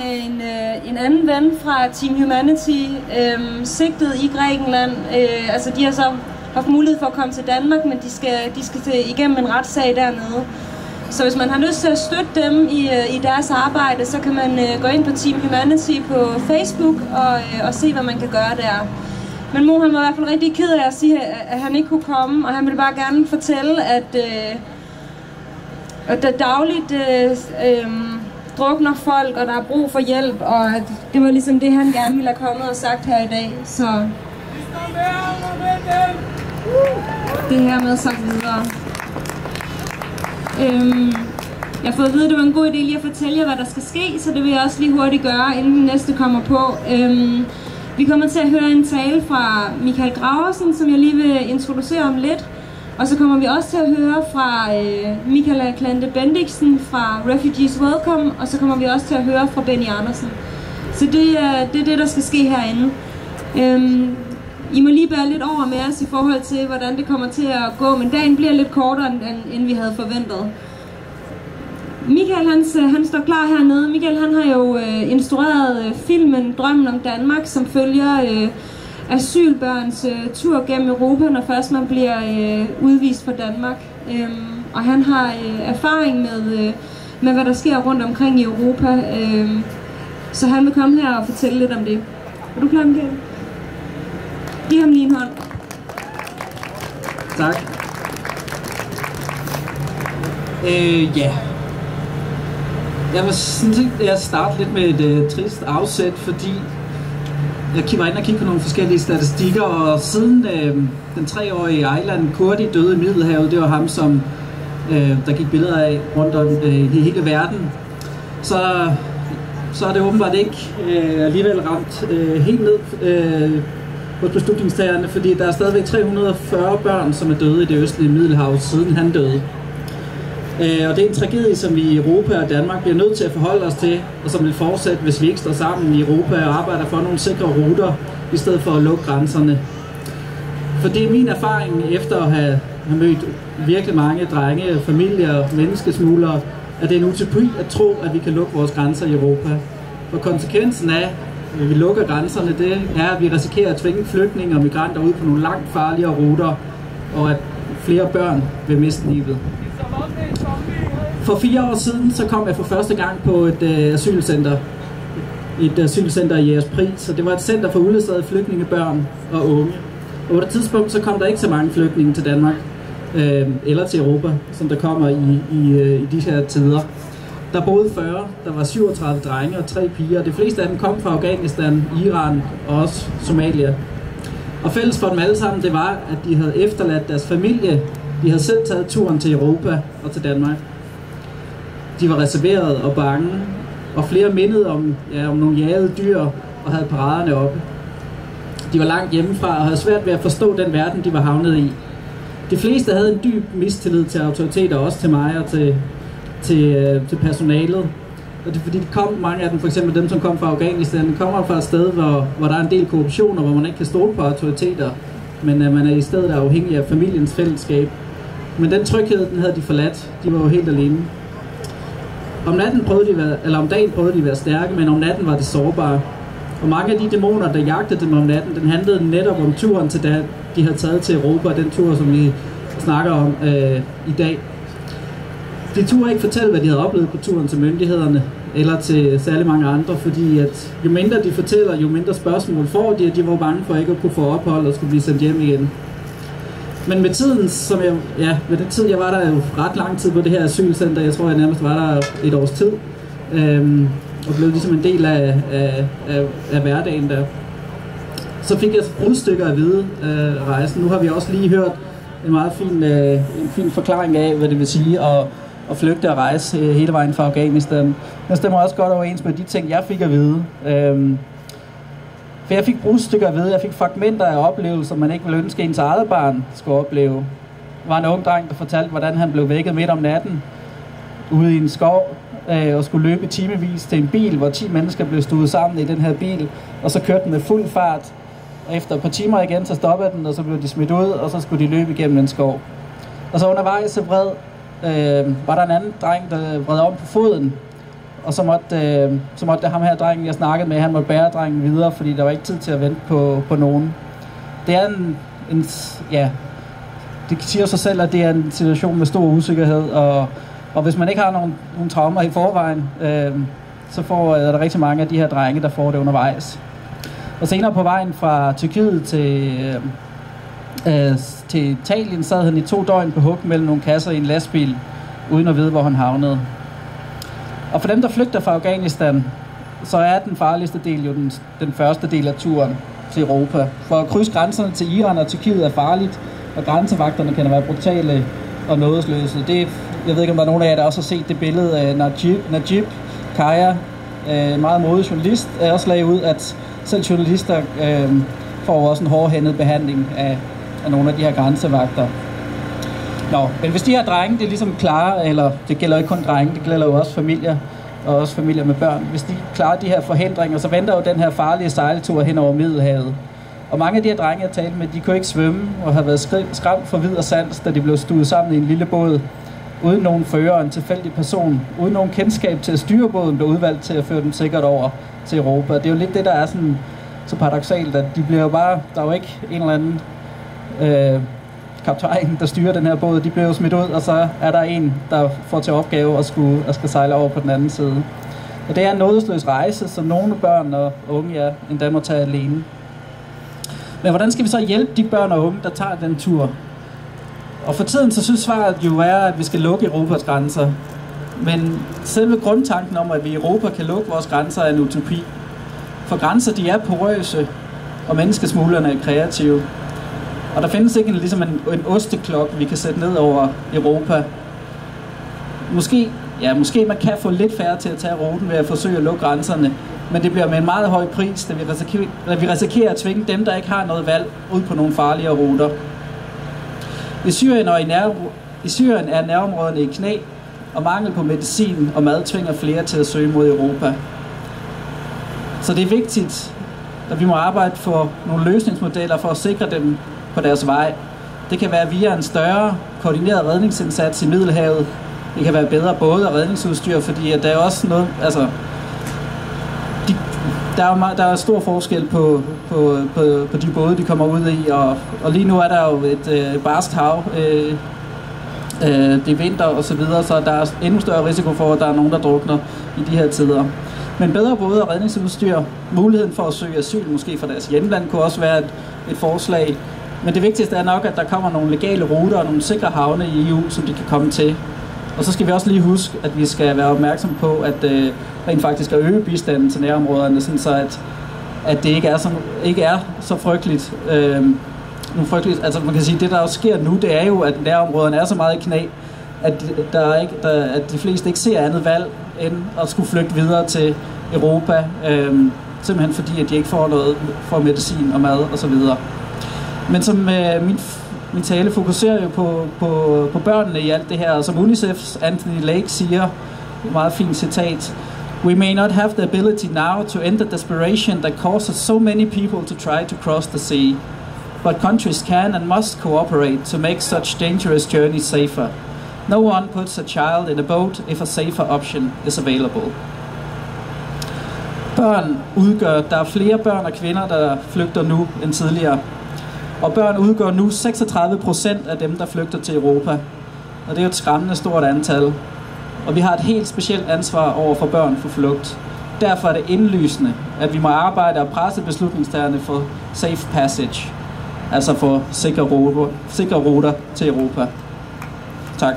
En anden ven fra Team Humanity sigtet i Grækenland. Altså de har så haft mulighed for at komme til Danmark, men de skal igennem en retssag dernede. Så hvis man har lyst til at støtte dem i deres arbejde, så kan man gå ind på Team Humanity på Facebook og se, hvad man kan gøre der. Men Mo, han var i hvert fald rigtig ked af at sige, at han ikke kunne komme, og han ville bare gerne fortælle, at der dagligt drukner folk, og der er brug for hjælp, og det var ligesom det, han gerne ville have kommet og sagt her i dag. Så det her med sagt videre. Jeg har fået at vide, at det var en god idé lige at fortælle jer, hvad der skal ske, så det vil jeg også lige hurtigt gøre, inden den næste kommer på. Vi kommer til at høre en tale fra Michael Graversen, som jeg lige vil introducere om lidt. Og så kommer vi også til at høre fra Michaela Klante Bendiksen fra Refugees Welcome, og så kommer vi også til at høre fra Benny Andersen. Så det er det, der skal ske herinde. I må lige bære lidt over med os i forhold til, hvordan det kommer til at gå, men dagen bliver lidt kortere, end vi havde forventet. Michael, han står klar hernede. Michael, han har jo instrueret filmen Drømmen om Danmark, som følger asylbørns tur gennem Europa, når først man bliver udvist fra Danmark. Og han har erfaring med, hvad der sker rundt omkring i Europa. Så han vil komme her og fortælle lidt om det. Er du klar, Michael? Giv ham lige en hånd. Tak. Ja. Jeg vil sådan set starte lidt med et trist afsæt, fordi jeg var inde og kigge på nogle forskellige statistikker, og siden den 3-årige Aylan Kurdi døde i Middelhavet, det var ham, som der gik billeder af rundt om i hele verden, så er det åbenbart ikke alligevel ramt helt ned hos beslutningstagerne, fordi der er stadigvæk 340 børn, som er døde i det østlige Middelhav, siden han døde. Og det er en tragedie, som vi i Europa og Danmark bliver nødt til at forholde os til, og som vil fortsætte, hvis vi ikke står sammen i Europa og arbejder for nogle sikre ruter, i stedet for at lukke grænserne. For det er min erfaring, efter at have mødt virkelig mange drenge, familier og menneskesmuglere, at det er en utopi at tro, at vi kan lukke vores grænser i Europa. For konsekvensen af, at vi lukker grænserne, det er, at vi risikerer at tvinge flygtninge og migranter ud på nogle langt farligere ruter, og at flere børn vil miste livet. For 4 år siden så kom jeg for første gang på et asylcenter i Jægerspris, og det var et center for uledsagede flygtningebørn og unge. Og på det tidspunkt så kom der ikke så mange flygtninge til Danmark eller til Europa, som der kommer i de her tider. Der boede 40, der var 37 drenge og 3 piger, og de fleste af dem kom fra Afghanistan, Iran og også Somalia. Og fælles for dem alle sammen, det var, at de havde efterladt deres familie. De havde selv taget turen til Europa og til Danmark. De var reserveret og bange, og flere mindede om nogle jagede dyr og havde paraderne oppe. De var langt hjemmefra og havde svært ved at forstå den verden, de var havnet i. De fleste havde en dyb mistillid til autoriteter, også til mig og til personalet. Og det er fordi, mange af dem, for eksempel dem, som kom fra Afghanistan, kommer fra et sted, hvor der er en del korruption, og hvor man ikke kan stole på autoriteter, men man er i stedet afhængig af familiens fællesskab. Men den tryghed, den havde de forladt. De var jo helt alene. Om dagen prøvede de at være stærke, men om natten var de sårbare. Og mange af de dæmoner, der jagtede dem om natten, den handlede netop om turen til da de havde taget til Europa, den tur, som vi snakker om i dag. De turde ikke fortælle, hvad de havde oplevet på turen til myndighederne, eller til særlig mange andre, fordi at jo mindre de fortæller, jo mindre spørgsmål får de, og de var bange for ikke at kunne få ophold og skulle blive sendt hjem igen. Men med tiden, med den tid, jeg var der jo ret lang tid på det her asylcenter, jeg tror jeg nærmest var der et års tid, og blev ligesom en del af hverdagen der. Så fik jeg brudstykker at vide af rejsen. Nu har vi også lige hørt en meget fin forklaring af, hvad det vil sige at flygte og rejse hele vejen fra Afghanistan. Det stemmer også godt overens med de ting, jeg fik at vide. For jeg fik brudstykker at vide, jeg fik fragmenter af oplevelser, man ikke ville ønske ens eget barn skulle opleve. Der var en ung dreng, der fortalte, hvordan han blev vækket midt om natten ude i en skov og skulle løbe timevis til en bil, hvor 10 mennesker blev stuet sammen i den her bil, og så kørte den med fuld fart. Og efter et par timer igen, så stoppede den, og så blev de smidt ud, og så skulle de løbe igennem en skov. Og så undervejs så var der en anden dreng, der vred om på foden, og så måtte ham her drengen, jeg snakkede med, han måtte bære drengen videre, fordi der var ikke tid til at vente på nogen. Det er det siger sig selv, at det er en situation med stor usikkerhed, og hvis man ikke har nogle traumer i forvejen, så er der rigtig mange af de her drenge, der får det undervejs. Og senere på vejen fra Tyrkiet til Italien sad han i 2 døgn på hug mellem nogle kasser i en lastbil, uden at vide, hvor han havnede. Og for dem, der flygter fra Afghanistan, så er den farligste del jo den første del af turen til Europa. For at krydse grænserne til Iran og Tyrkiet er farligt, og grænsevagterne kan være brutale og nådesløse. Jeg ved ikke, om der er nogen af jer, der også har set det billede af Najib Kaya, meget modig journalist, er også lagde ud, at selv journalister får også en hårdhændet behandling af nogle af de her grænsevagter. Men hvis de her drenge, det er ligesom klare, eller det gælder ikke kun drenge, det gælder jo også familier, og også familier med børn. Hvis de klarer de her forhindringer, så venter jo den her farlige sejltur hen over Middelhavet. Og mange af de her drenge, jeg talte med, de kunne ikke svømme, og havde været skræmt for vid og sans, da de blev stuet sammen i en lille båd, uden nogen fører, en tilfældig person, uden nogen kendskab til at styre båden, blev udvalgt til at føre dem sikkert over til Europa. Det er jo lidt det, der er sådan så paradoksalt, at de bliver jo bare, der er jo ikke en eller anden kaptajn, der styrer den her båd, de bliver jo smidt ud, og så er der en, der får til opgave at skal sejle over på den anden side. Og det er en nådesløs rejse, som nogle børn og unge endda må tage alene. Men hvordan skal vi så hjælpe de børn og unge, der tager den tur? Og for tiden så synes svaret jo er, at vi skal lukke Europas grænser. Men selve grundtanken om, at vi i Europa kan lukke vores grænser, er en utopi. For grænser, de er porøse, og menneskesmuglerne er kreative. Og der findes ikke ligesom en osteklokke, vi kan sætte ned over Europa. Måske man kan få lidt færre til at tage ruten ved at forsøge at lukke grænserne, men det bliver med en meget høj pris, da vi risikerer at tvinge dem, der ikke har noget valg, ud på nogle farligere ruter. I Syrien er nærområderne i knæ, og mangel på medicin og mad tvinger flere til at søge mod Europa. Så det er vigtigt, at vi må arbejde for nogle løsningsmodeller for at sikre dem på deres vej. Det kan være via en større, koordineret redningsindsats i Middelhavet. Det kan være bedre både og redningsudstyr, fordi at der er også noget, altså der er stor forskel på de både, de kommer ud i, og lige nu er der jo et barskt hav, det er vinter og så videre, så der er endnu større risiko for, at der er nogen, der drukner i de her tider. Men bedre både og redningsudstyr, muligheden for at søge asyl, måske fra deres hjemland, kunne også være et forslag. Men det vigtigste er nok, at der kommer nogle legale ruter og nogle sikre havne i EU, som de kan komme til. Og så skal vi også lige huske, at vi skal være opmærksom på, at rent faktisk at øge bistanden til nærområderne, sådan så at det ikke er så frygteligt. Altså man kan sige, at det der også sker nu, det er jo, at nærområderne er så meget i knæ, at de fleste ikke ser andet valg end at skulle flygte videre til Europa, simpelthen fordi, at de ikke får noget for medicin og mad og så videre. Men som min tale fokuserer jo på børnene i alt det her, og som UNICEF's Anthony Lake siger, et meget fint citat: "We may not have the ability now to end the desperation that causes so many people to try to cross the sea, but countries can and must cooperate to make such dangerous journeys safer. No one puts a child in a boat if a safer option is available." Der er flere børn og kvinder, der flygter nu end tidligere. Og børn udgør nu 36% af dem, der flygter til Europa. Og det er jo et skræmmende stort antal. Og vi har et helt specielt ansvar over for børn for flugt. Derfor er det indlysende, at vi må arbejde og presse beslutningstagerne for safe passage. Altså for sikre ruter til Europa. Tak.